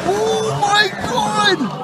Oh my God!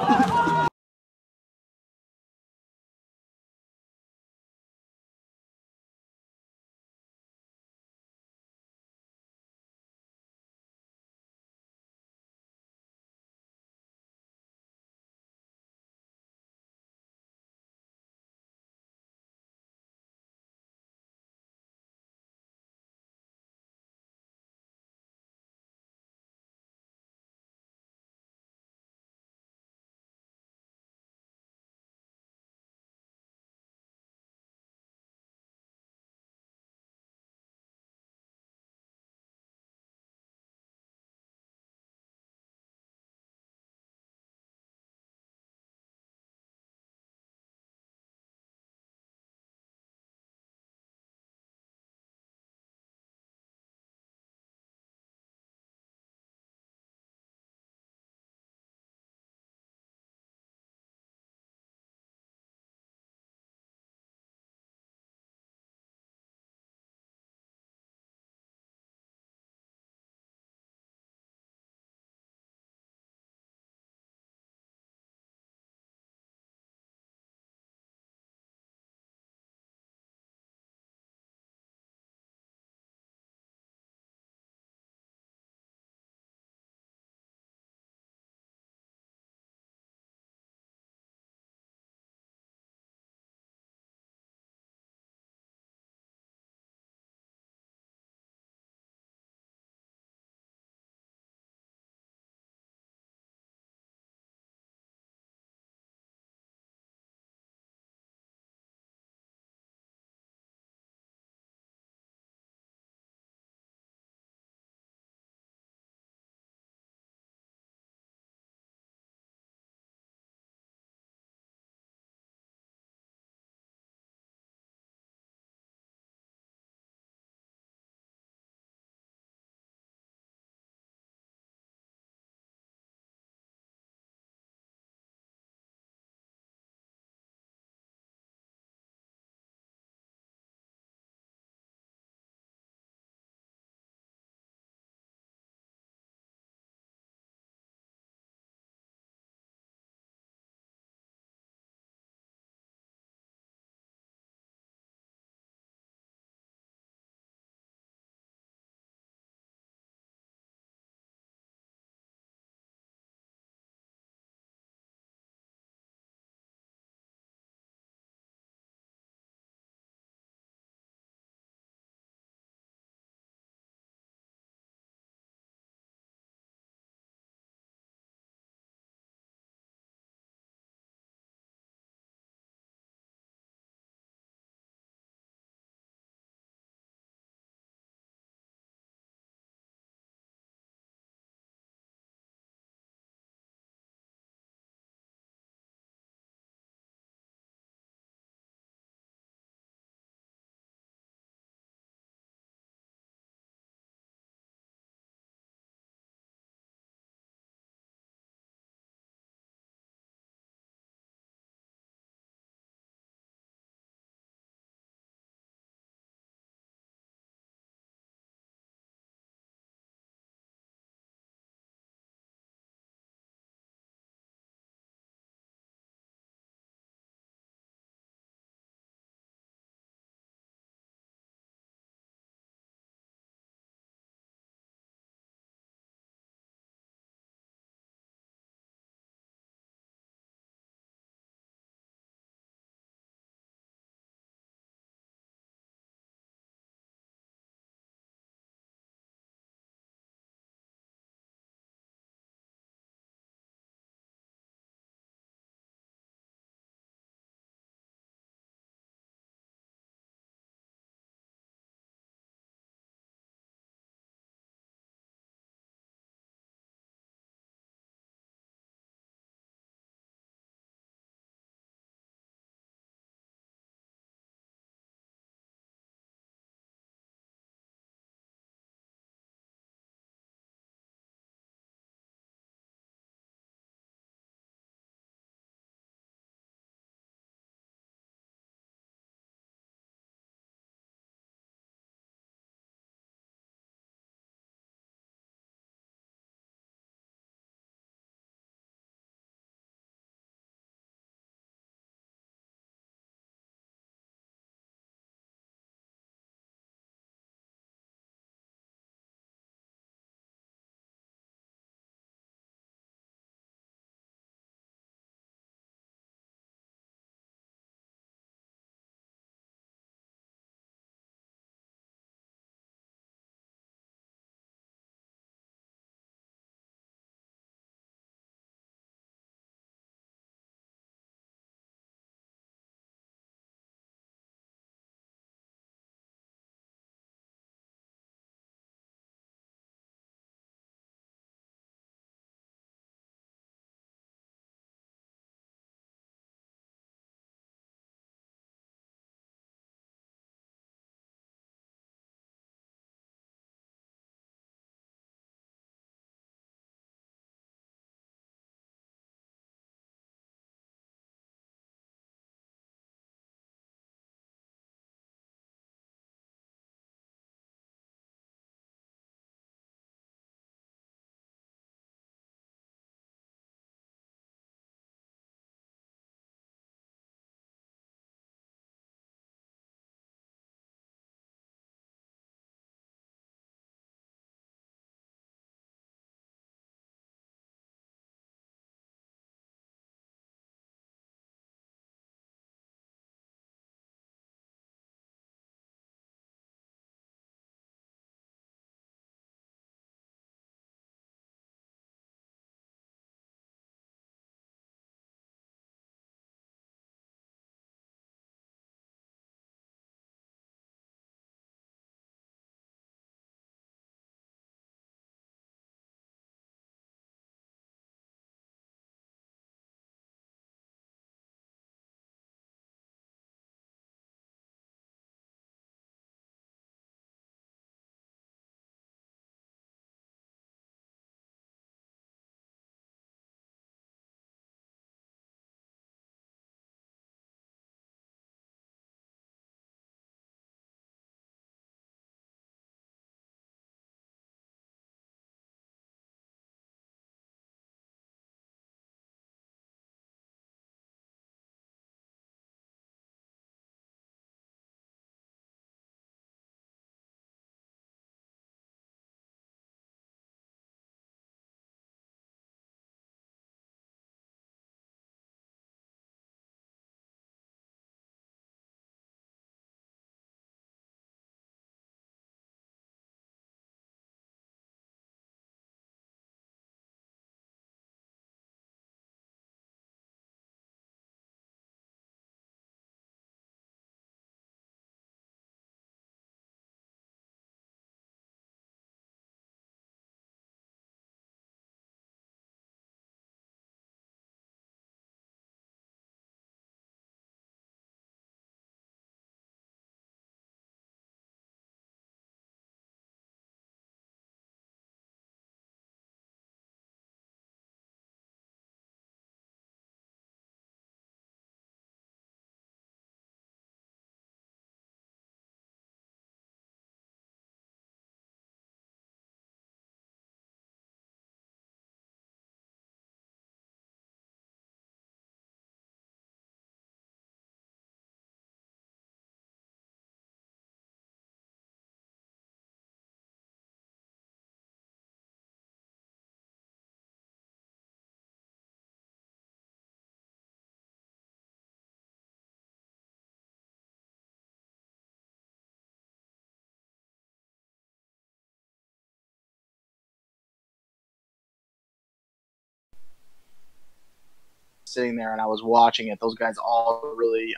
sitting there and I was watching it, those guys all really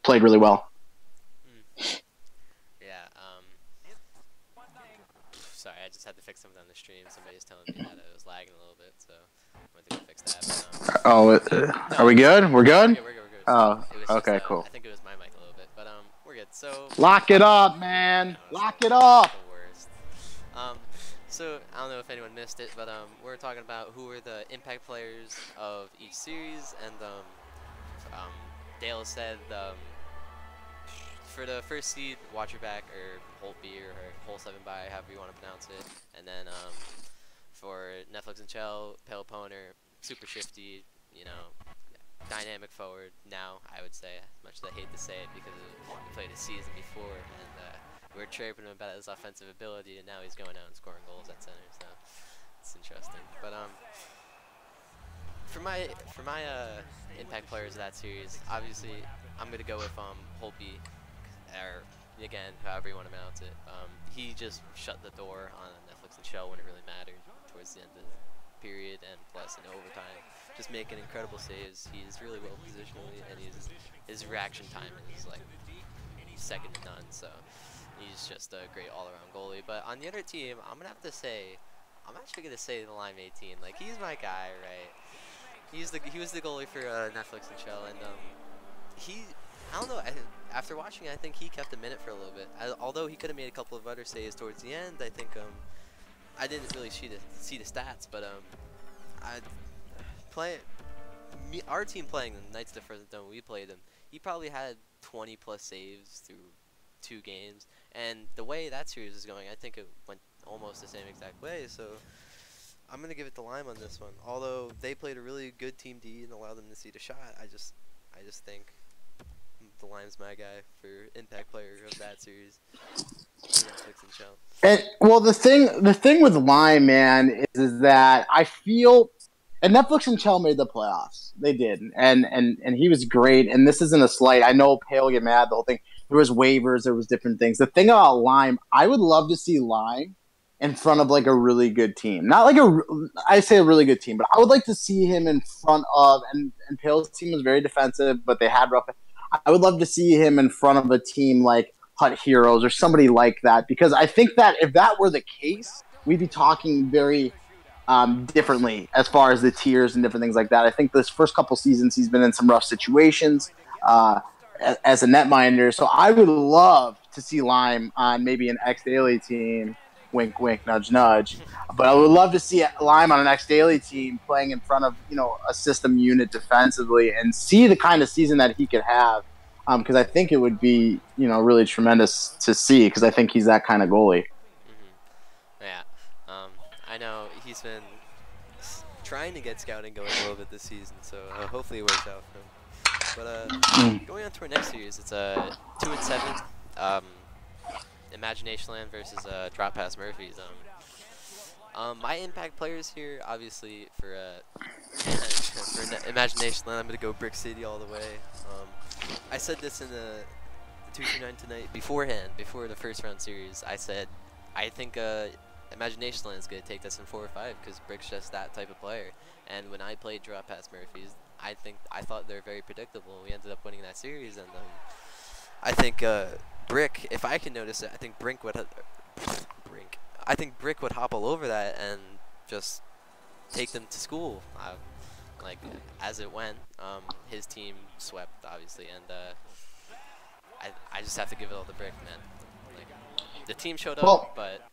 played really well. Yeah. Sorry, I just had to fix something on the stream. Somebody's telling me that it was lagging a little bit, so I went to go fix that. But, Are we good? We're good? We're good. Oh, It was okay, just, cool. I think it was my mic a little bit, but we're good. So Lock it up, man. no, Lock it up. the worst. So I don't know if anyone missed it, but we're talking about who were the impact players of each series, and Dale said for the first seed, watch your back, or Holt B, or Hole 7 by, however you want to pronounce it, and then for Netflix and Chell, Pale Poner, super shifty, you know, dynamic forward. Now I would say, as much as I hate to say it, because we played a season before, and we were chirping him about his offensive ability, and now he's going out and scoring goals at center. So it's interesting. But for my impact players of that series, obviously I'm gonna go with Holtby, or again, however you want to pronounce it. He just shut the door on Netflix and Shell when it really mattered towards the end of the period, and plus in overtime, just making incredible saves. He's really well positionally, and his reaction time is like second to none. So he's just a great all-around goalie. But on the other team, I'm actually gonna say the Lime 18. Like, he's my guy, right? He was the goalie for Netflix and Shell, and I don't know. After watching, I think he kept a minute for a little bit. Although he could have made a couple of other saves towards the end, I think I didn't really see the stats, but our team playing the Knights different than we played him. He probably had 20 plus saves through 2 games, and the way that series is going, I think it went almost the same exact way. So I'm gonna give it to Lime on this one. Although they played a really good team D and allowed them to see the shot, I just think the Lime's my guy for impact player of that series. Netflix and Shell. And well, the thing with Lime, man, is that I feel, and Netflix and Chell made the playoffs. They did, and he was great. And this isn't a slight. I know Pale get mad, the whole thing. There was waivers, there was different things. The thing about Lime, I would love to see Lime in front of like a really good team. Not like I say a really good team, but I would like to see him in front of, and Pale's team was very defensive, but they had rough. I would love to see him in front of a team like Hut Heroes or somebody like that, because I think that if that were the case, we'd be talking very differently as far as the tiers and different things like that. I think this first couple seasons he's been in some rough situations as a netminder, so I would love to see Lime on maybe an X Daily team. Wink, wink, nudge, nudge. But I would love to see Lime on an X Daily team playing in front of, you know, a system unit defensively and see the kind of season that he could have. Because I think it would be, you know, really tremendous to see, because I think he's that kind of goalie. Yeah. I know he's been trying to get scouting going a little bit this season, so hopefully it works out for him. But going on to our next series, it's 2-7. Imagination Land versus Drop Pass Murphys. My impact players here, obviously, for Imagination Land, I'm going to go Brick City all the way. I said this in the 239Tonight beforehand, before the first round series. I said, I think Imagination Land is going to take this in 4 or 5, because Brick's just that type of player. And when I played Drop Pass Murphys, I thought they were very predictable. We ended up winning that series, and I think Brick, if I can notice it, I think Brick would hop all over that and just take them to school. Like, as it went, his team swept, obviously, and I just have to give it all to Brick, man. Like, the team showed up, but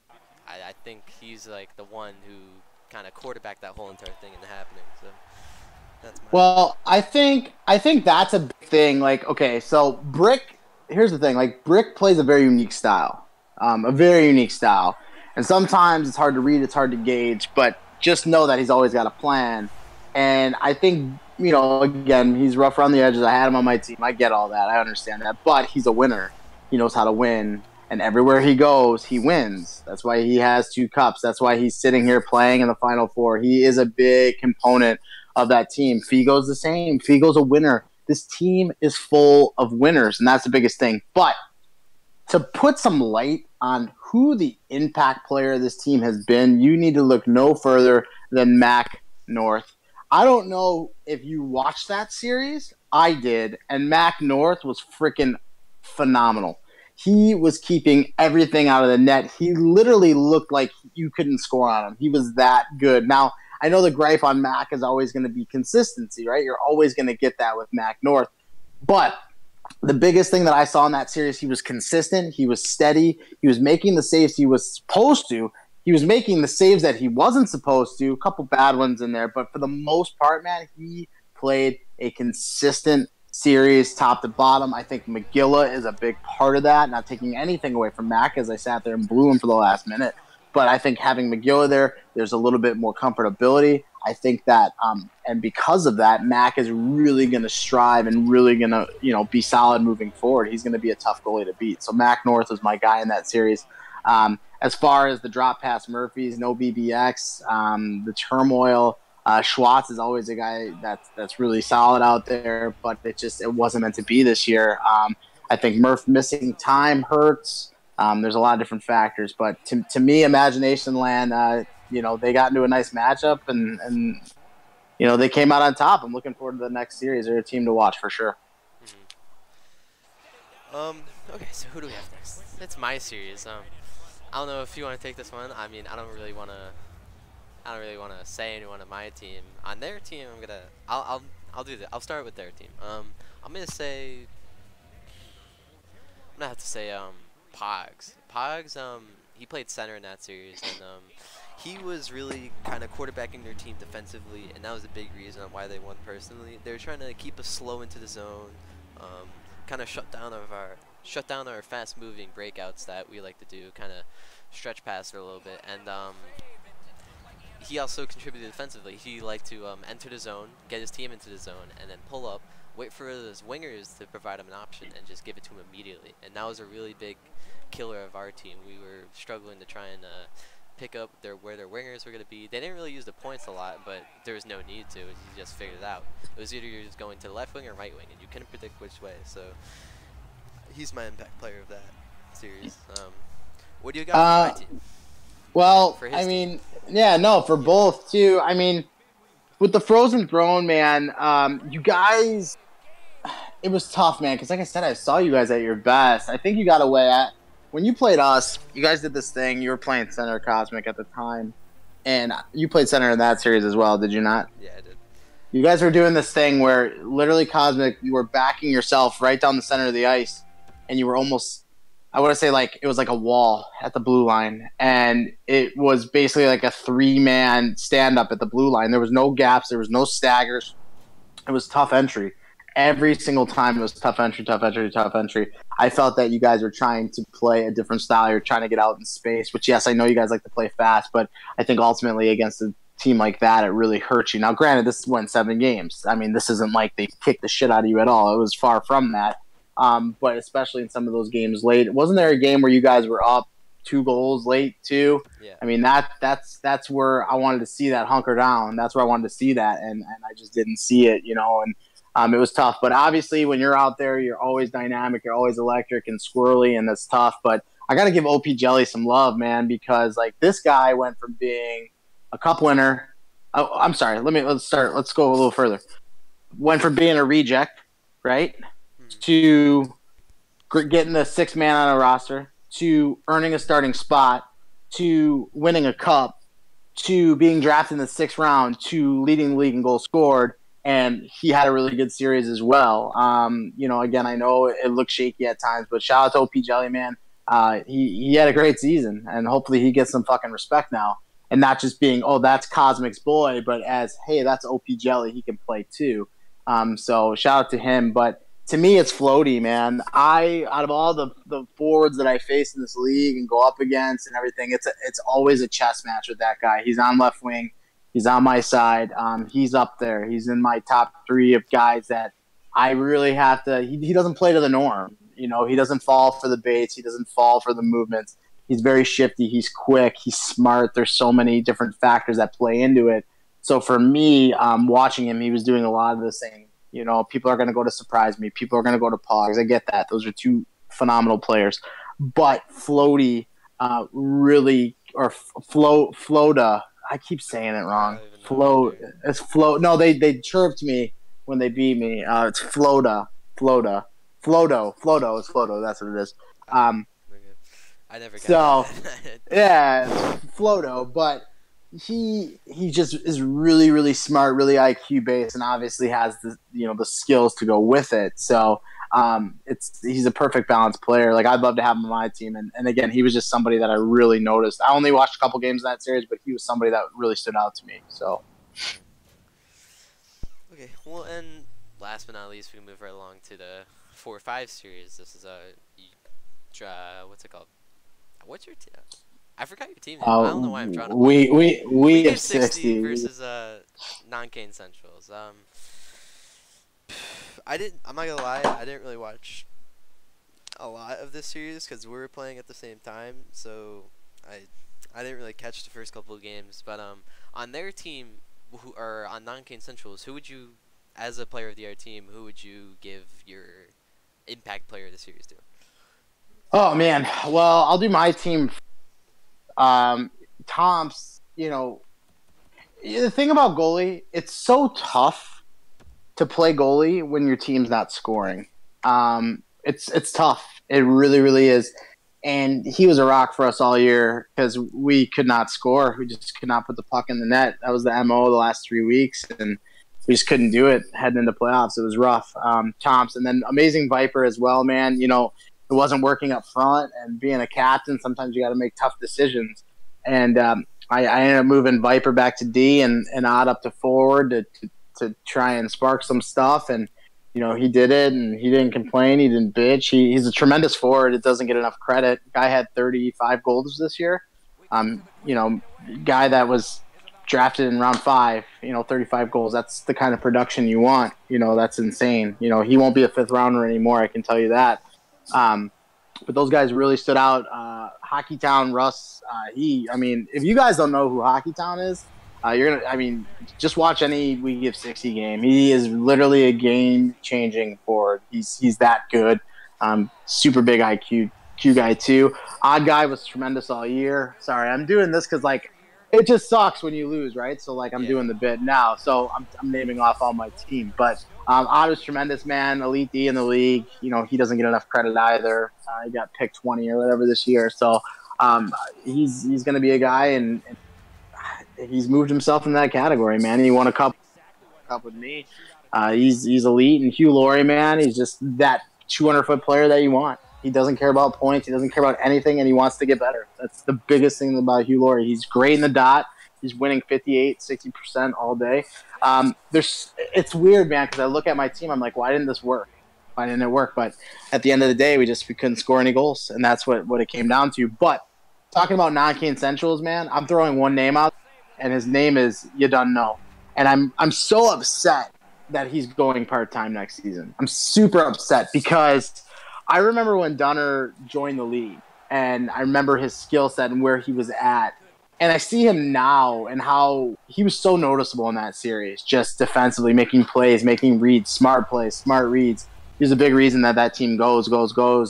I think he's like the one who kind of quarterbacked that whole entire thing into happening. So that's my I think that's a big thing. Like, okay, so Brick. Here's the thing. Like, Brick plays a very unique style, and sometimes it's hard to read, it's hard to gauge. But just know that he's always got a plan. And I think, you know, again, he's rough around the edges. I had him on my team. I get all that. I understand that. But he's a winner. He knows how to win. And everywhere he goes, he wins. That's why he has 2 cups. That's why he's sitting here playing in the Final Four. He is a big component of that team. Figo's the same. Figo's a winner. This team is full of winners, and that's the biggest thing. But to put some light on who the impact player of this team has been, you need to look no further than Mac North. I don't know if you watched that series. I did, and Mac North was freaking phenomenal. He was keeping everything out of the net. He literally looked like you couldn't score on him. He was that good. Now, I know the gripe on Mac is always going to be consistency, right? You're always going to get that with Mac North. But the biggest thing that I saw in that series, he was consistent. He was steady. He was making the saves he was supposed to. He was making the saves that he wasn't supposed to. A couple bad ones in there. But for the most part, man, he played a consistent series top to bottom. I think McGilla is a big part of that. Not taking anything away from Mac as I sat there and blew him for the last minute. But I think having McGilla there, there's a little bit more comfortability. I think that, and because of that, Mac is really going to strive and really going to, be solid moving forward. He's going to be a tough goalie to beat. So Mac North was my guy in that series. As far as the drop past Murphys, no BBX, the turmoil, Schwartz is always a guy that's really solid out there, but it wasn't meant to be this year. I think Murph missing time hurts. There's a lot of different factors, but to me, Imagination Land, they got into a nice matchup and they came out on top. I'm looking forward to the next series. They're a team to watch for sure. Okay, so who do we have next? It's my series. I don't know if you want to take this one. I mean, I don't really want to say anyone on my team. On their team, I'll do that. I'll start with their team. I'm gonna have to say Pogs. Pogs, he played center in that series, and he was really kind of quarterbacking their team defensively, and that was a big reason on why they won personally. They were trying to keep us slow into the zone, kind of shut down our fast-moving breakouts that we like to do, kind of stretch past it a little bit, and he also contributed defensively. He liked to enter the zone, get his team into the zone, and then pull up, wait for those wingers to provide him an option, and just give it to him immediately. And that was a really big killer of our team. We were struggling to try and pick up where their wingers were going to be. They didn't really use the points a lot, but there was no need to. You just figured it out. It was either you're just going to the left wing or right wing, and you couldn't predict which way. So he's my impact player of that series. What do you got for my team? Well, for both too. I mean, with the Frozen Throne, man, you guys, it was tough, man, because like I said, I saw you guys at your best. I think you got away at, when you played us, you guys did this thing. You were playing center Cosmic at the time, and you played center in that series as well, did you not? Yeah, I did. You guys were doing this thing where literally Cosmic, you were backing yourself right down the center of the ice, and you were almost, I want to say it was like a wall at the blue line, and it was basically like a 3-man stand-up at the blue line. There was no gaps. There was no staggers. It was tough entry. Every single time it was tough entry, tough entry, tough entry. I felt that you guys were trying to play a different style. You're trying to get out in space, which, yes, I know you guys like to play fast, but I think ultimately against a team like that, it really hurts you. Now, granted, this went 7 games. I mean, this isn't like they kicked the shit out of you at all. It was far from that. But especially in some of those games late. Wasn't there a game where you guys were up 2 goals late too? Yeah. I mean, that's where I wanted to see that hunker down. That's where I wanted to see that, and I just didn't see it, and it was tough. But obviously when you're out there, you're always dynamic, you're always electric and squirrely, and that's tough. But I got to give OP Jelly some love, man, because this guy went from being a cup winner. Oh, I'm sorry. Let's go a little further. Went from being a reject, right? To getting the 6th man on a roster, to earning a starting spot, to winning a cup, to being drafted in the 6th round, to leading the league in goals scored, and he had a really good series as well. Again, I know it looked shaky at times, but shout out to OP Jelly, man. He had a great season, and hopefully he gets some fucking respect now, and not just being, oh, that's Cosmic's boy, but as, hey, that's OP Jelly, he can play too. So shout out to him, but to me, it's Floaty, man. Out of all the forwards that I face in this league and go up against and everything, it's always a chess match with that guy. He's on left wing. He's on my side. He's up there. He's in my top 3 of guys that I really have to. He doesn't play to the norm. He doesn't fall for the baits. He doesn't fall for the movements. He's very shifty. He's quick. He's smart. There's so many different factors that play into it. So for me, watching him, he was doing a lot of the same. People are going to go to Surprise Me. People are going to go to Pogs. I get that. Those are 2 phenomenal players. But Floaty really, or Flota, I keep saying it wrong. Float. It's float. No, they chirped me when they beat me. It's Flota, Floto. It's Floto. That's what it is. Oh, Um, okay. I never got so that. yeah, it's Floto, but he just is really really smart, really IQ based, and obviously has the the skills to go with it. So he's a perfect balanced player. Like I'd love to have him on my team, and again, he was just somebody that I really noticed. I only watched a couple games of that series, but he was somebody that really stood out to me. So Okay, well, and last but not least, we move right along to the 4-5 series. This is what's it called? What's your team? I forgot your team name. I don't know why I'm drawing a blank. we Give have 60 60 versus non-Kane Centrals. I'm not gonna lie, I didn't really watch a lot of this series because we were playing at the same time, so I didn't really catch the first couple of games. But on their team, who are on non-Kane Centrals, who would you, as a player of the other team, who would you give your impact player of the series to? Oh man, well I'll do my team. Tom's, the thing about goalie, it's so tough to play goalie when your team's not scoring. It's tough. It really, really is. And he was a rock for us all year because we could not score. We just could not put the puck in the net. That was the MO the last 3 weeks, and we just couldn't do it heading into playoffs. It was rough. Thompson, then amazing Viper as well, man. It wasn't working up front, and being a captain, sometimes you got to make tough decisions. And I ended up moving Viper back to D and Odd up to forward to try and spark some stuff. And he did it, and he didn't complain. He didn't bitch. He's a tremendous forward. It doesn't get enough credit. Guy had 35 goals this year. Guy that was drafted in round 5. 35 goals. That's the kind of production you want. That's insane. He won't be a 5th rounder anymore. I can tell you that. But those guys really stood out. Hockey Town, Russ. If you guys don't know who Hockey Town is, just watch any We Give 60 game. He is literally a game-changing forward. He's that good. Super big IQ guy too. Odd guy was tremendous all year. Sorry, I'm doing this because it just sucks when you lose, right? So I'm doing the bit now. So I'm naming off all my team, but Odd was tremendous, man. Elite D in the league. He doesn't get enough credit either. He got picked 20 or whatever this year. So he's going to be a guy, and he's moved himself in that category, man. He won a cup with me. He's elite. And Hugh Laurie, man, he's just that 200-foot player that you want. He doesn't care about points. He doesn't care about anything, and he wants to get better. That's the biggest thing about Hugh Laurie. He's great in the dot. He's winning 58, 60% all day. It's weird, man, because I look at my team. I'm like, why didn't this work? Why didn't it work? But at the end of the day, we couldn't score any goals, and that's what it came down to. But talking about non-Kane Centrals, man, I'm throwing one name out, and his name is You Done Know. And I'm so upset that he's going part-time next season. I'm super upset because I remember when Dunner joined the league, and I remember his skill set and where he was at. And I see him now and how he was so noticeable in that series, just defensively, making plays, making reads, smart plays, smart reads. He's a big reason that team goes,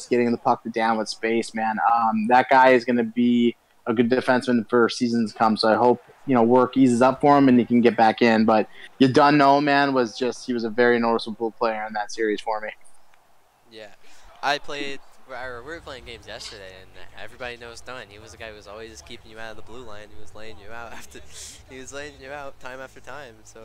getting the puck to down with space, man. That guy is going to be a good defenseman for seasons to come. So I hope, work eases up for him and he can get back in. But You Done Know, man, he was a very noticeable player in that series for me. Yeah. We were playing games yesterday, and everybody knows Dunn. He was the guy who was always keeping you out of the blue line. He was laying you out time after time. So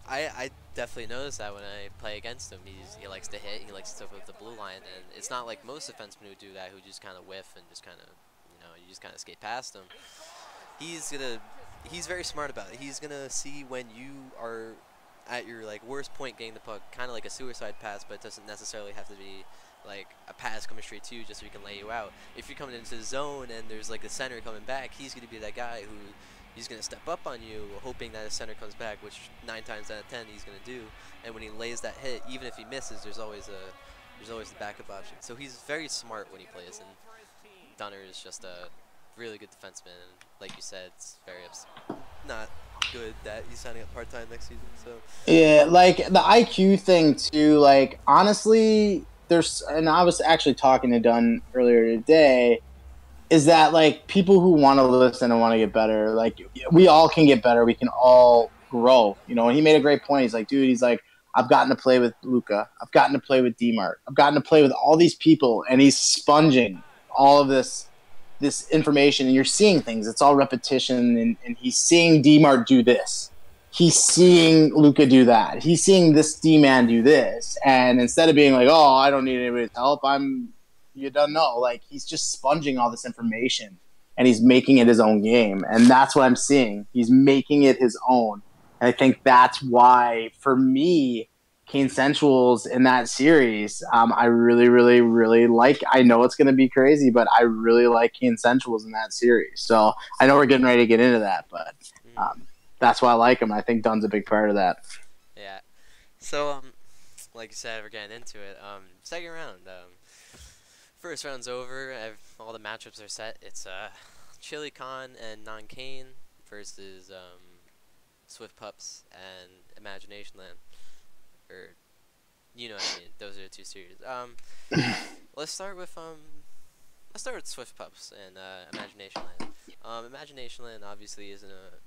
I definitely notice that when I play against him. He likes to hit. He likes to stuff with the blue line, and it's not like most defensemen who do that, who just kind of whiff and just kind of you just kind of skate past him. He's very smart about it. He's gonna see when you are at your worst point getting the puck, kind of like a suicide pass, but it doesn't necessarily have to be like a pass coming straight to you just so he can lay you out. If you're coming into the zone and there's a center coming back, he's going to be that guy who he's going to step up on you, hoping that a center comes back, which 9 times out of 10 he's going to do. And when he lays that hit, even if he misses, there's always the backup option. So he's very smart when he plays, and Dunner is just a really good defenseman. And like you said, it's not good that he's signing up part-time next season. So yeah, the IQ thing too, honestly, and I was actually talking to Dunn earlier today. is that like people who want to listen and want to get better, like we all can get better. We can all grow, you know. And he made a great point. He's like, dude, he's like, I've gotten to play with Luca. I've gotten to play with Dmart. I've gotten to play with all these people, and he's sponging all of this information, and you're seeing things. It's all repetition, and he's seeing Dmart do this. He's seeing Luca do that. He's seeing this D-man do this. And instead of being like, oh, I don't need anybody's help, you don't know. Like, he's just sponging all this information, and he's making it his own game. And that's what I'm seeing. He's making it his own. And I think that's why, for me, Kane Sensuals in that series, I really, really, really like. I know it's going to be crazy, but I really like Kane Sensuals in that series. So I know we're getting ready to get into that, but that's why I like him. I think Dunn's a big part of that. Yeah. So, like you said, we're getting into it. Second round. First round's over. All the matchups are set. It's Chili Con and Non Kane versus Swift Pups and Imagination Land. Or, you know what I mean. Those are the two series. Let's start with Swift Pups and Imagination Land. Imagination Land obviously isn't a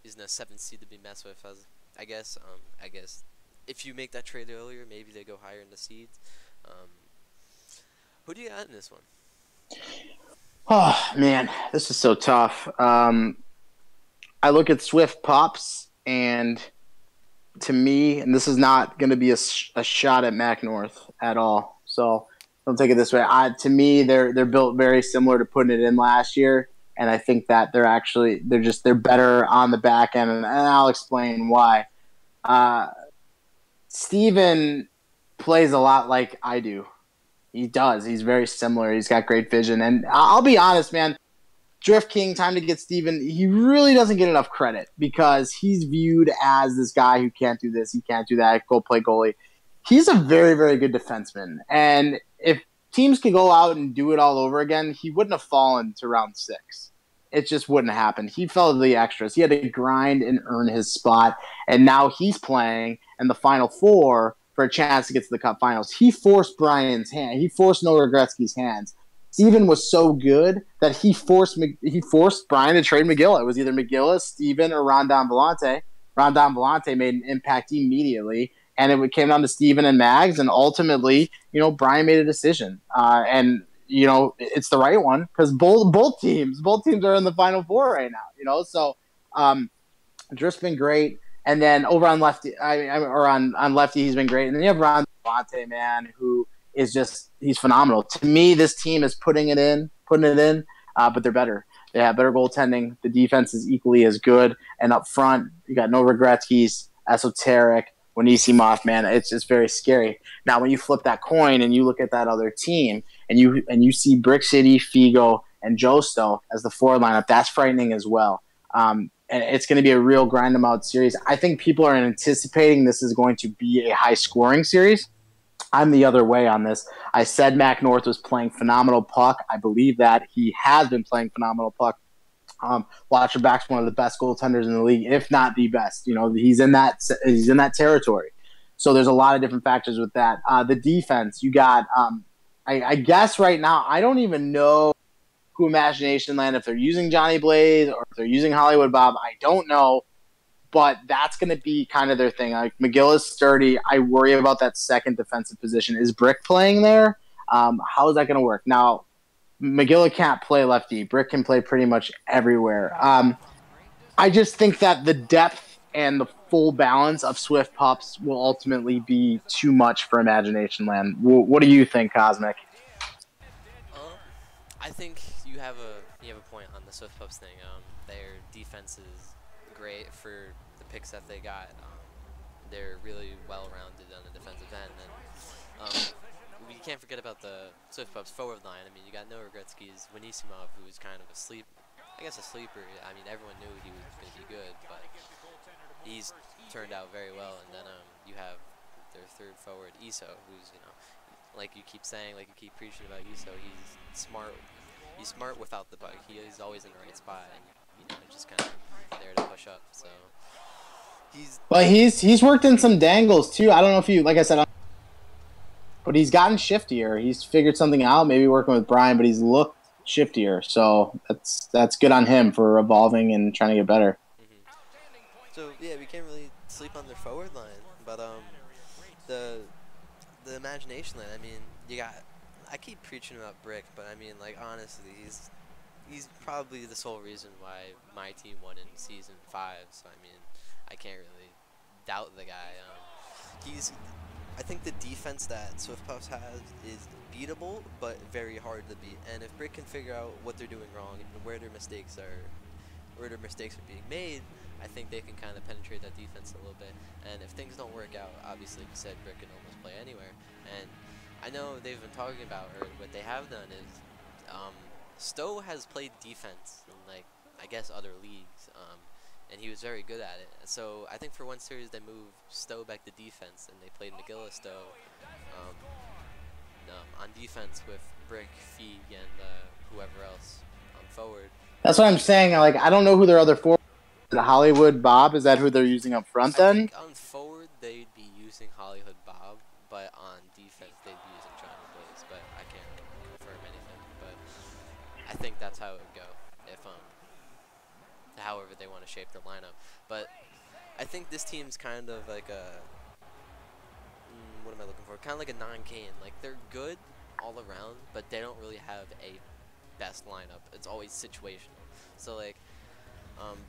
7th seed to be messed with. I guess if you make that trade earlier, maybe they go higher in the seeds. Who do you got in this one? Oh man, this is so tough. I look at Swift Pops, and to me, and this is not going to be a shot at Mac North at all. So don't take it this way. To me, they're built very similar to putting it in last year, and I think that they're better on the back end, and I'll explain why. Steven plays a lot like I do. He does. He's very similar. He's got great vision, and I'll be honest, man. Drift King, time to get Steven. He really doesn't get enough credit because he's viewed as this guy who can't do this, he can't do that, go play goalie. He's a very, very good defenseman. And if teams could go out and do it all over again, he wouldn't have fallen to round 6. It just wouldn't happen. He fell to the extras. He had to grind and earn his spot. And now he's playing in the Final Four for a chance to get to the Cup Finals. He forced Brian's hand. He forced Noah Gretzky's hands. Steven was so good that he forced Brian to trade McGill. It was either McGillis, Steven, or Rondon Vellante. Rondon Vellante made an impact immediately, and it came down to Steven and Mags, and ultimately, Brian made a decision. And it's the right one because both teams are in the Final Four right now. So Drift's been great, and then over on lefty, on lefty, he's been great, and then you have Rondon Vellante, man, who he's phenomenal. To me, this team is putting it in, but they're better. They have better goaltending. The defense is equally as good. And up front, you got Noah Gretzky's Esoteric, Wanisimov, man. It's just very scary. Now, when you flip that coin and you look at that other team and you see Brick City, Figo, and Josto as the forward lineup, that's frightening as well. And it's going to be a real grind-em-out series. I think people are anticipating this is going to be a high-scoring series. I'm the other way on this. I said Mac North was playing phenomenal puck. I believe that. He has been playing phenomenal puck. Watcherback's one of the best goaltenders in the league, if not the best. He's in that territory. So there's a lot of different factors with that. The defense, you got. I guess right now I don't even know who Imagination Land, if they're using Johnny Blaze or if they're using Hollywood Bob. I don't know. But that's going to be kind of their thing. Like McGill is sturdy. I worry about that second defensive position. Is Brick playing there? How is that going to work? Now, McGill can't play lefty. Brick can play pretty much everywhere. I just think that the depth and the full balance of Swift Pups will ultimately be too much for Imagination Land. What do you think, Cosmic? I think you have a point on the Swift Pups thing. Their defense is great for the picks that they got. They're really well-rounded on the defensive end, and we can't forget about the Swift Pups forward line. I mean, you got Noah Gretzky's Wanisimov, who's kind of a sleeper. I mean, everyone knew he was going to be good, but he's turned out very well. And then you have their third forward, Iso, who's like you keep saying, like you keep preaching about Iso. He's smart. He's smart without the puck. He is always in the right spot, and just kind of there to push up. So he's worked in some dangles too. I don't know if you, like I said, but he's gotten shiftier. He's figured something out. Maybe working with Brian, but he's looked shiftier. So that's good on him for evolving and trying to get better. So yeah, we can't really sleep on their forward line, but the imagination line. I mean, you got. I keep preaching about Brick, but I mean, like honestly, he's probably the sole reason why my team won in season 5. So I mean, I can't really doubt the guy. I think the defense that Swift Puffs has is beatable, but very hard to beat. And if Brick can figure out what they're doing wrong and where their mistakes are being made, I think they can kind of penetrate that defense a little bit. And if things don't work out, obviously, you said Brick can almost play anywhere. And I know they've been talking about, or what they have done is, Stowe has played defense in, like, I guess other leagues, and he was very good at it. So I think for one series they moved Stowe back to defense, and they played McGilla Stowe on defense with Brick, Feig, and whoever else on forward. That's what I'm saying. Like, I don't know who their other forward. Hollywood Bob, is that who they're using up front then? I think on forward they'd be using Hollywood Bob, but on defense they'd be using Johnny Blaze, but I can't confirm anything. But I think that's how it would go if however they want to shape their lineup. But I think this team's kind of like a what am I looking for? Kind of like a non-Kane. Like they're good all around, but they don't really have a best lineup. It's always situational. So like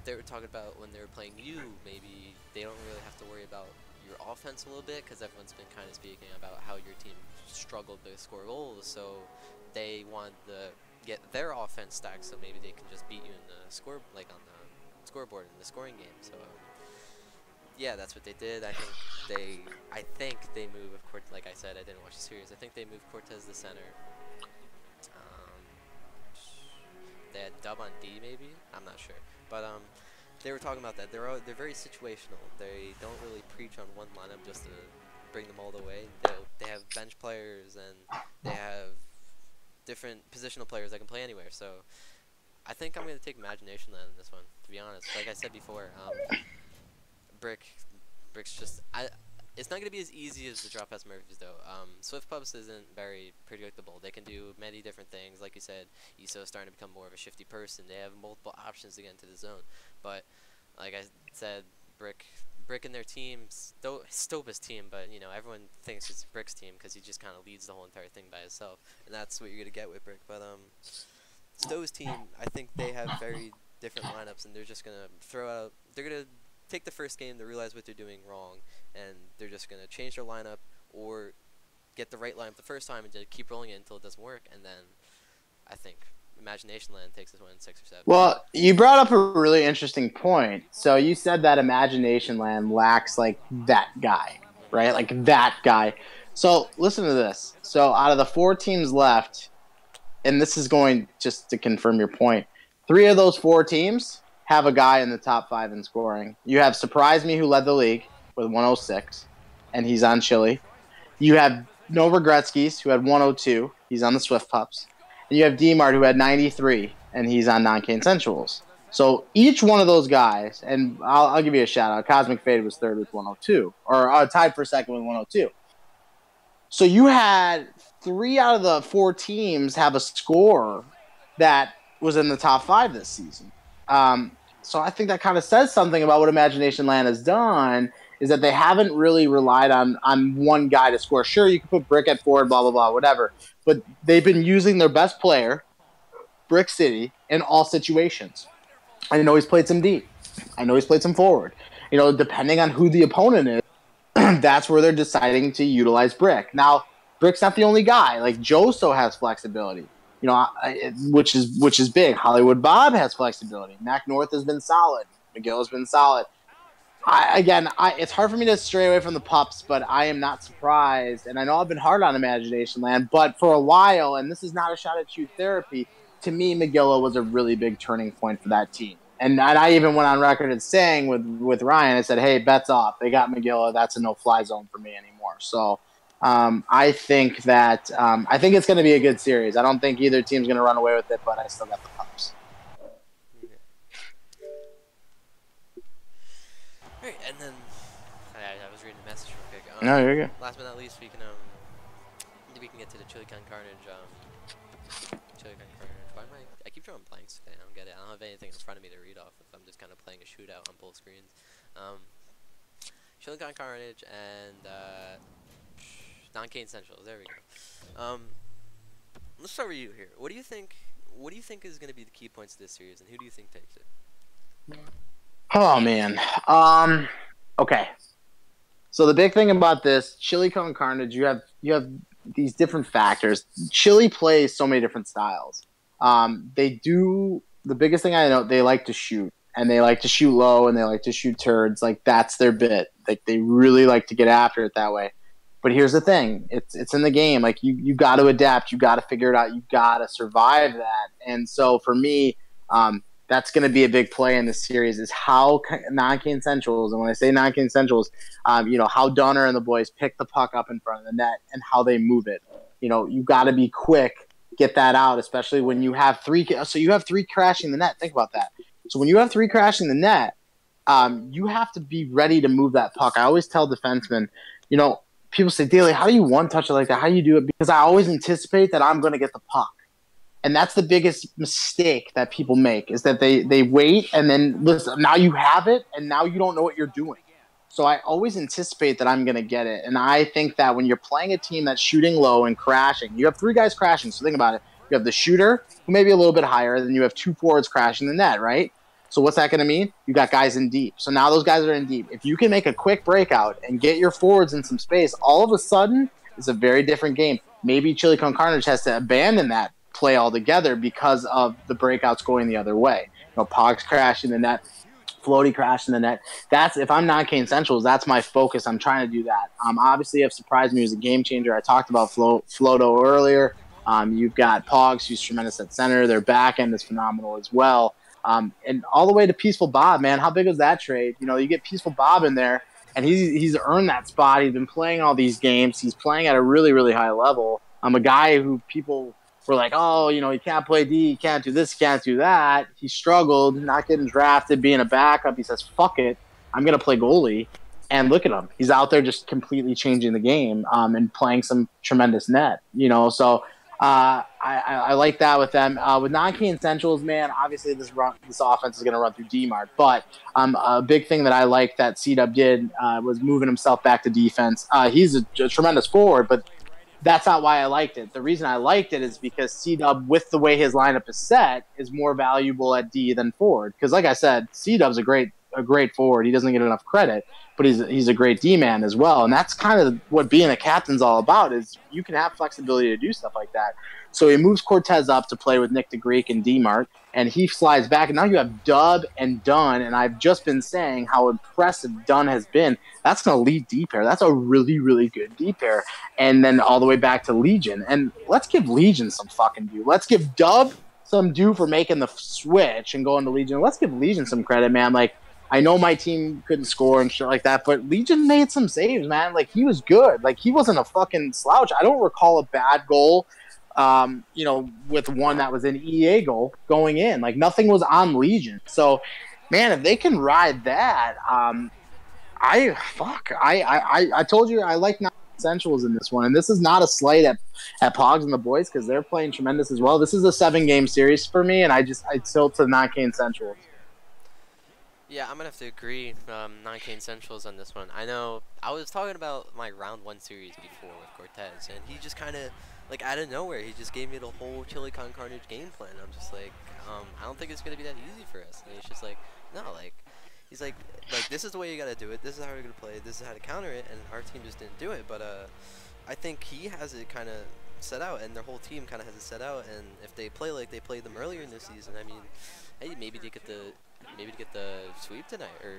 they were talking about when they were playing you, maybe they don't really have to worry about your offense a little bit because everyone's been kind of speaking about how your team struggled to score goals. So they want to get their offense stacked, so maybe they can just beat you in the on the scoreboard in the scoring game. So yeah, that's what they did. I think they moved. Like I said, I didn't watch the series. I think they moved Cortez to center. They had Dub on D, maybe. I'm not sure, but they were talking about that. They're very situational. They don't really preach on one lineup just to bring them all the way. They have bench players and they have different positional players that can play anywhere. So I think I'm going to take Imagination Land in this one, to be honest. Like I said before, Brick's just it's not going to be as easy as the Drop Pass Murphys, though. Swift Pups isn't very predictable. They can do many different things. Like you said, Iso's starting to become more of a shifty person. They have multiple options to get into the zone. But like I said, Brick and their team, Stopa's team, but you know everyone thinks it's Brick's team because he just kind of leads the whole entire thing by himself, and that's what you're going to get with Brick. But Stowe's team, I think they have very different lineups, and they're just going to throw out. They're going to take the first game to realize what they're doing wrong, and they're just going to change their lineup or get the right lineup the first time and just keep rolling it until it doesn't work. And then I think Imagination Land takes this one in 6 or 7. Well, you brought up a really interesting point. So you said that Imagination Land lacks like that guy, right? Like that guy. So listen to this. So out of the 4 teams left, and this is going just to confirm your point, 3 of those 4 teams have a guy in the top 5 in scoring. You have Surprise Me, who led the league with 106, and he's on Chile. You have Nova Gretzky's, who had 102. He's on the Swift Pups. And you have D-Mart, who had 93, and he's on Non-Kane Sensuals. So each one of those guys, and I'll give you a shout-out. Cosmic Fade was 3rd with 102, or tied for 2nd with 102. So you had 3 out of the 4 teams have a score that was in the top 5 this season. So I think that kind of says something about what Imagination Land has done, is that they haven't really relied on one guy to score. Sure, you can put Brick at forward, blah, blah, blah, whatever. But they've been using their best player, Brick City, in all situations. I know he's played some deep. I know he's played some forward. You know, depending on who the opponent is, that's where they're deciding to utilize Brick. Now, Brick's not the only guy. Like, Joso has flexibility. You know, which is big. Hollywood Bob has flexibility. Mac North has been solid. McGill has been solid. It's hard for me to stray away from the Pups, but I am not surprised. And I know I've been hard on Imagination Land, but for a while, and this is not a shot at you therapy, to me, McGilla was a really big turning point for that team. And I even went on record as saying with Ryan, I said, hey, bets off. They got McGilla. That's a no-fly zone for me anymore. So I think it's going to be a good series. I don't think either team's going to run away with it, but I still got the Pups. All right, and then I was reading a message real quick. No, you're good. Last but not least, we can get to the Chili Con Carnage. Chili Con Carnage. Why am keep drawing blanks today. I don't get it. I don't have anything in front of me to read off if I'm just kind of playing a shootout on both screens. Chili Con Carnage and Non-Kane Central. There we go. Let's start with you here. What do you think? What do you think is going to be the key points of this series, and who do you think takes it? Oh man. Okay. So the big thing about this Chili Con Carnage, you have these different factors. Chili plays so many different styles. They do the biggest thing I know. They like to shoot, and they like to shoot low, and they like to shoot turds. Like that's their bit. Like they really like to get after it that way. But here's the thing: it's in the game. Like you got to adapt. You got to figure it out. You got to survive that. And so for me, that's going to be a big play in this series. Is how non-Kane Centrals, and when I say non-Kane Centrals, how Dunner and the boys pick the puck up in front of the net and how they move it. You got to be quick, get that out, especially when you have three. So you have three crashing the net. Think about that. So when you have three crashing the net, you have to be ready to move that puck. I always tell defensemen, people say, Daly, how do you one touch it like that? How do you do it? Because I always anticipate that I'm going to get the puck. And that's the biggest mistake that people make is that they wait and then listen, now you have it and now you don't know what you're doing. So I always anticipate that I'm going to get it. And I think that when you're playing a team that's shooting low and crashing, you have three guys crashing. So think about it. You have the shooter who may be a little bit higher, then you have two forwards crashing the net, right? So what's that going to mean? You got guys in deep. So now those guys are in deep. If you can make a quick breakout and get your forwards in some space, all of a sudden it's a very different game. Maybe Chili Con Carnage has to abandon that play altogether because of the breakouts going the other way. Pogs crashing the net, Floaty crashing the net. That's if I'm not Kane Centrals, that's my focus. I'm trying to do that. Obviously, have surprised me as a game changer. I talked about Floto earlier. You've got Pogs, who's tremendous at center. Their back end is phenomenal as well. And all the way to Peaceful Bob, man. How big was that trade? You get Peaceful Bob in there, and he's earned that spot. He's been playing all these games. He's playing at a really, really high level. I'm a guy who people were like, oh, he can't play D, he can't do this, he can't do that. He struggled, not getting drafted, being a backup. He says, fuck it, I'm going to play goalie. And look at him. He's out there just completely changing the game and playing some tremendous net. So I like that with them. With non-Kane Centrals, man, obviously this offense is going to run through D-Mart. But a big thing that I like that C-Dub did was moving himself back to defense. He's a tremendous forward, but that's not why I liked it. The reason I liked it is because C-Dub, with the way his lineup is set, is more valuable at D than forward. Because like I said, C-Dub's a great forward. He doesn't get enough credit, but he's a great D-man as well. And that's kind of what being a captain's all about, is you can have flexibility to do stuff like that. So he moves Cortez up to play with Nick the Greek and D-Mart, and he slides back. And now you have Dub and Dunn, and I've just been saying how impressive Dunn has been. That's going to lead D pair. That's a really, really good D pair. And then all the way back to Legion. And let's give Legion some fucking due. Let's give Dub some due for making the switch and going to Legion. Let's give Legion some credit, man. Like, I know my team couldn't score and shit like that, but Legion made some saves, man. Like, he was good. Like, he wasn't a fucking slouch. I don't recall a bad goal, with one that was an EA goal going in. Like, nothing was on Legion. So, man, if they can ride that, I told you I like non-essentials in this one, and this is not a slight at Pogs and the boys because they're playing tremendous as well. This is a 7-game series for me, and I tilt to non-Kane Centrals. Yeah, I'm gonna have to agree. Non-Kane Centrals on this one. I know I was talking about my round 1 series before with Cortez, and he just kind of, like, out of nowhere, he just gave me the whole Chili Con Carnage game plan. I'm just like, I don't think it's gonna be that easy for us. And he's just like, no, like, he's like this is the way you gotta do it. This is how we're gonna play. This is how to counter it. And our team just didn't do it. But I think he has it kind of set out, and their whole team kind of has it set out. And if they play like they played them earlier in this season, I mean, hey, maybe they get the sweep tonight, or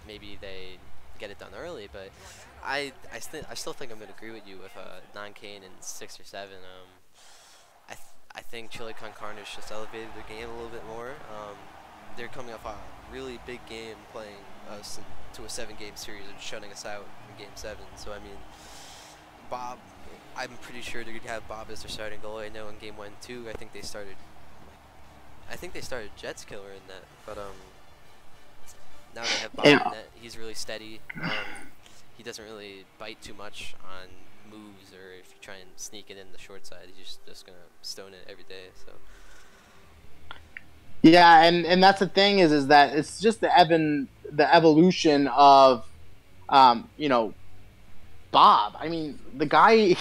maybe they get it done early. But I still think I'm gonna agree with you with non-Kane and 6 or 7. I think Chili Con Carnage just elevated their game a little bit more. They're coming off a really big game, playing us to a 7-game series and shutting us out in Game 7. So I mean, Bob, I'm pretty sure they'd have Bob as their starting goalie. I know in Game 1 and 2, I think they started Jets Killer in that, but now they have Bob in net. He's really steady. He doesn't really bite too much on moves, or if you try and sneak it in the short side, he's just gonna stone it every day. So Yeah, and that's the thing is that it's just the evolution of you know, Bob. I mean, the guy.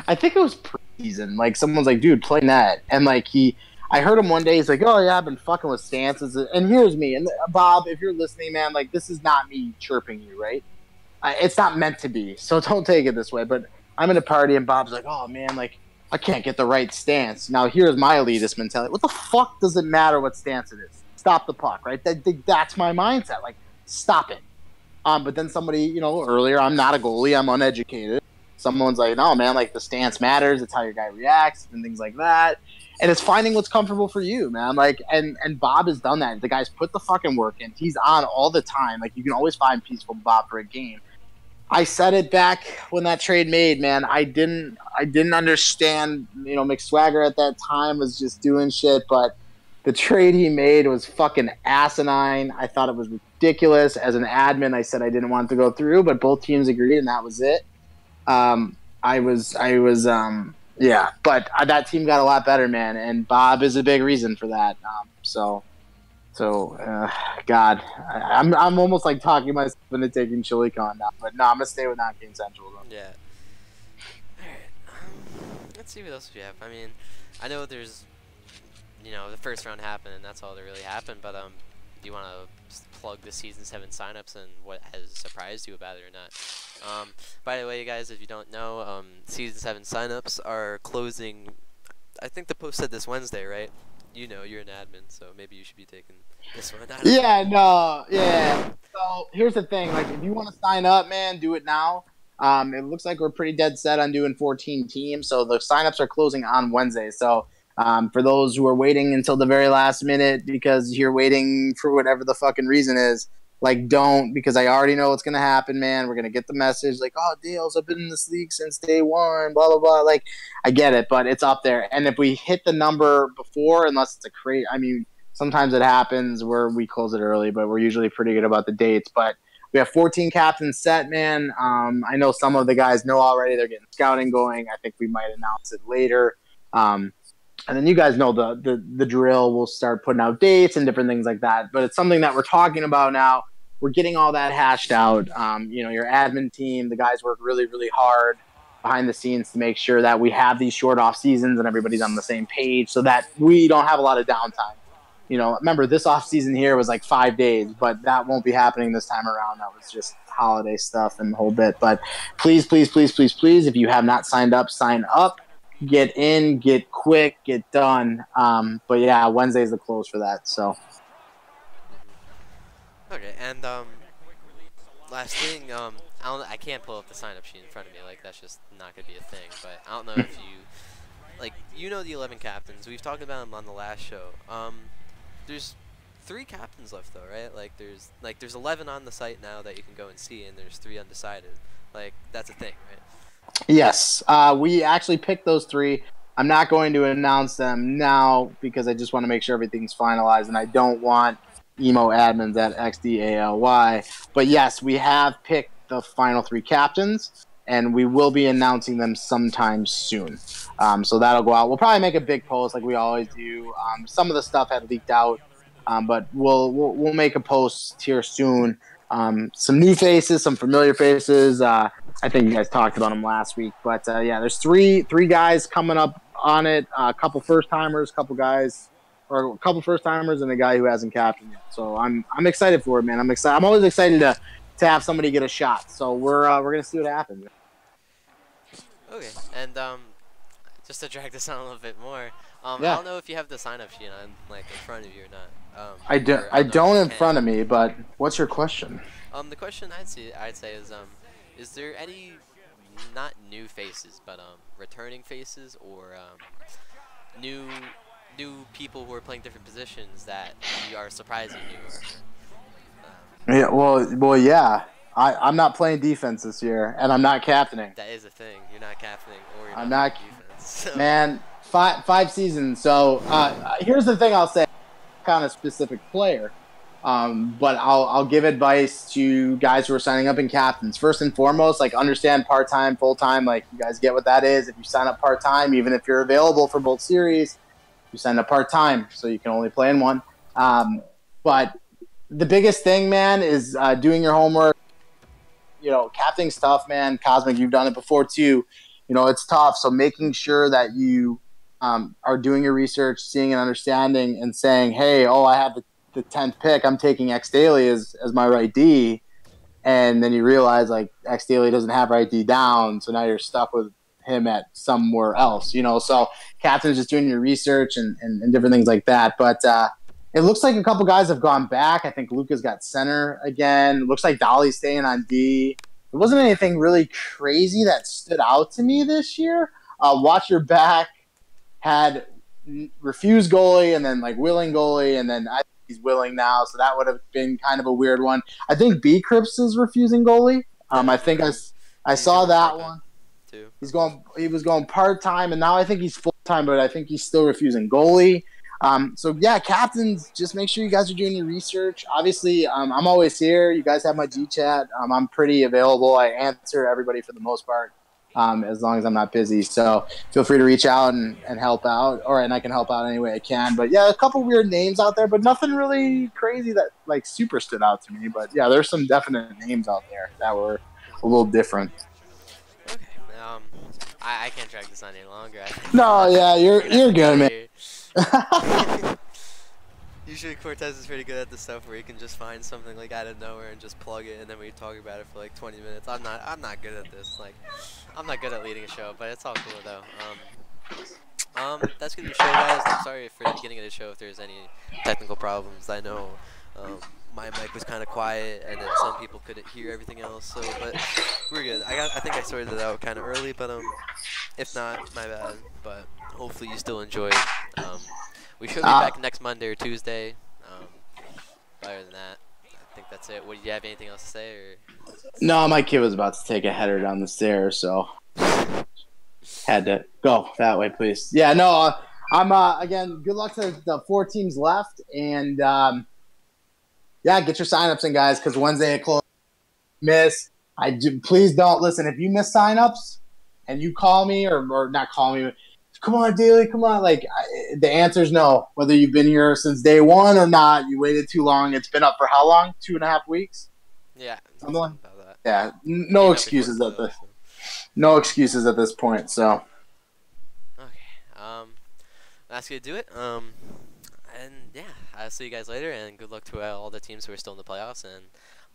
I think it was preseason. Like someone's like, "Dude, play net," and like I heard him one day. He's like, "Oh yeah, I've been fucking with stances." And here's me. And Bob, if you're listening, man, like this is not me chirping you, right? It's not meant to be, so don't take it this way. But I'm in a party, and Bob's like, "Oh man, like I can't get the right stance." Now here's my elitist mentality. What the fuck does it matter what stance it is? Stop the puck, right? That's my mindset. Like, stop it. But then somebody, earlier, I'm not a goalie, I'm uneducated. Someone's like, no, man, like the stance matters. It's how your guy reacts and things like that. And it's finding what's comfortable for you, man. Like, and Bob has done that. The guy's put the fucking work in. He's on all the time. Like, you can always find peaceful Bob for a game. I said it back when that trade made, man. I didn't understand. McSwagger at that time was just doing shit, but the trade he made was fucking asinine. I thought it was ridiculous. As an admin, I said I didn't want it to go through, but both teams agreed, and that was it. Yeah. But that team got a lot better, man, and Bob is a big reason for that. God, I'm almost like talking myself into taking ChiliCon now, but no, I'm gonna stay with non-King Central though. Yeah. All right. Let's see what else we have. I mean, I know there's, the first round happened, and that's all that really happened. But do you want to plug the Season 7 signups and what has surprised you about it or not? By the way, you guys, if you don't know, Season 7 signups are closing. I think the post said this Wednesday, right? You're an admin, so maybe you should be taking this one. Yeah. So here's the thing: like, if you want to sign up, man, do it now. It looks like we're pretty dead set on doing 14 teams, so the signups are closing on Wednesday. So for those who are waiting until the very last minute because you're waiting for whatever the fucking reason is, like, don't, because I already know what's going to happen, man. We're going to get the message like, oh, Dales, I've been in this league since day one, blah, blah, blah. Like, I get it, but it's up there. And if we hit the number before, unless it's sometimes it happens where we close it early, but we're usually pretty good about the dates. But we have 14 captains set, man. I know some of the guys know already. They're getting scouting going. I think we might announce it later. And then you guys know the drill. We'll start putting out dates and different things like that. But it's something that we're talking about now. We're getting all that hashed out. Your admin team, the guys work really, really hard behind the scenes to make sure that we have these short off seasons and everybody's on the same page so that we don't have a lot of downtime. Remember, this off season here was like 5 days, but that won't be happening this time around. That was just holiday stuff and the whole bit. But please, please, please, please, please, if you have not signed up, sign up. Get in, get quick, get done. But yeah, Wednesday's the close for that. So. Okay, and last thing, I can't pull up the sign-up sheet in front of me. Like, that's just not gonna be a thing. But I don't know if the 11 captains. We've talked about them on the last show. There's 3 captains left though, right? There's 11 on the site now that you can go and see, and there's 3 undecided. Like, that's a thing, right? Yes, we actually picked those 3. I'm not going to announce them now because I just want to make sure everything's finalized, and I don't want emo admins at XDALY. But yes, we have picked the final 3 captains, and we will be announcing them sometime soon. So that'll go out. We'll probably make a big post like we always do. Some of the stuff had leaked out, but we'll make a post here soon. Some new faces, some familiar faces. I think you guys talked about them last week, but yeah, there's three guys coming up on it. A couple first timers, a couple first timers, and a guy who hasn't captained yet. So I'm excited for it, man. I'm excited. I'm always excited to have somebody get a shot. So we're gonna see what happens. Okay, and just to drag this on a little bit more, Yeah. I don't know if you have the sign-up sheet on in front of you or not. I don't in front of me, but what's your question? The question I'd say is there any not new faces, but returning faces or new people who are playing different positions that you are surprising you? Yeah, well, yeah. I'm not playing defense this year, and I'm not captaining. That is a thing. You're not captaining, or I'm not playing defense. So. Man, five seasons. So here's the thing I'll say. Kind of specific player, but I'll give advice to guys who are signing up in captains. First and foremost, like, understand part-time, full-time. Like, you guys get what that is. If you sign up part-time, even if you're available for both series, you sign up part-time, so you can only play in one. But the biggest thing, man, is doing your homework. You know, captain's tough, man. Cosmic, you've done it before too. You know, it's tough. So making sure that you are doing your research, seeing and understanding, and saying, hey, oh, I have the 10th pick. I'm taking X Daily as my right D. And then you realize, like, X Daily doesn't have right D down. So now you're stuck with him at somewhere else, you know. So captain's just doing your research and different things like that. But it looks like a couple guys have gone back. I think Luca's got center again. Looks like Dolly's staying on D. There wasn't anything really crazy that stood out to me this year. Watch Your Back had refused goalie and then like willing goalie, and then I think he's willing now. So that would have been kind of a weird one. I think B Crips is refusing goalie. I think I saw that one. Too. He was going part-time, and now I think he's full-time, but I think he's still refusing goalie. So yeah, captains, just make sure you guys are doing your research. Obviously, I'm always here. You guys have my G chat. I'm pretty available. I answer everybody for the most part, as long as I'm not busy. So feel free to reach out and help out, and I can help out any way I can. But yeah, a couple weird names out there, but nothing really crazy that like super stood out to me. But yeah, there's some definite names out there that were a little different. Okay. I can't drag this on any longer. No, yeah, you're good, man. Usually Cortez is pretty good at this stuff where he can just find something like out of nowhere and just plug it, and then we talk about it for like 20 minutes. I'm not good at this. Like, I'm not good at leading a show, but it's all cool though. That's gonna be the show, guys. I'm sorry for the beginning of the show if there's any technical problems. I know my mic was kind of quiet, and then some people couldn't hear everything else. So, but we're good. I think I sorted it out kind of early, but if not, my bad. But hopefully you still enjoyed. We should be back next Monday or Tuesday. Other than that, I think that's it. Do you have anything else to say? Or? No, my kid was about to take a header down the stairs, so had to go that way, please. Yeah, no, I'm again. Good luck to the 4 teams left, and yeah, get your signups in, guys, because Wednesday at close. Please don't listen. If you miss signups and you call me or not call me. Come on, Daly, come on. Like, the answer's no. Whether you've been here since day one or not, you waited too long. It's been up for how long? 2.5 weeks? Yeah. Something about that. Yeah, no excuses no excuses at this point, so. Okay. That's going to do it. And, yeah, I'll see you guys later, and good luck to all the teams who are still in the playoffs, and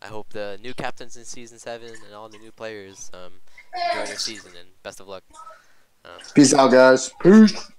I hope the new captains in Season 7 and all the new players enjoy their season, and best of luck. Peace out, guys. Peace.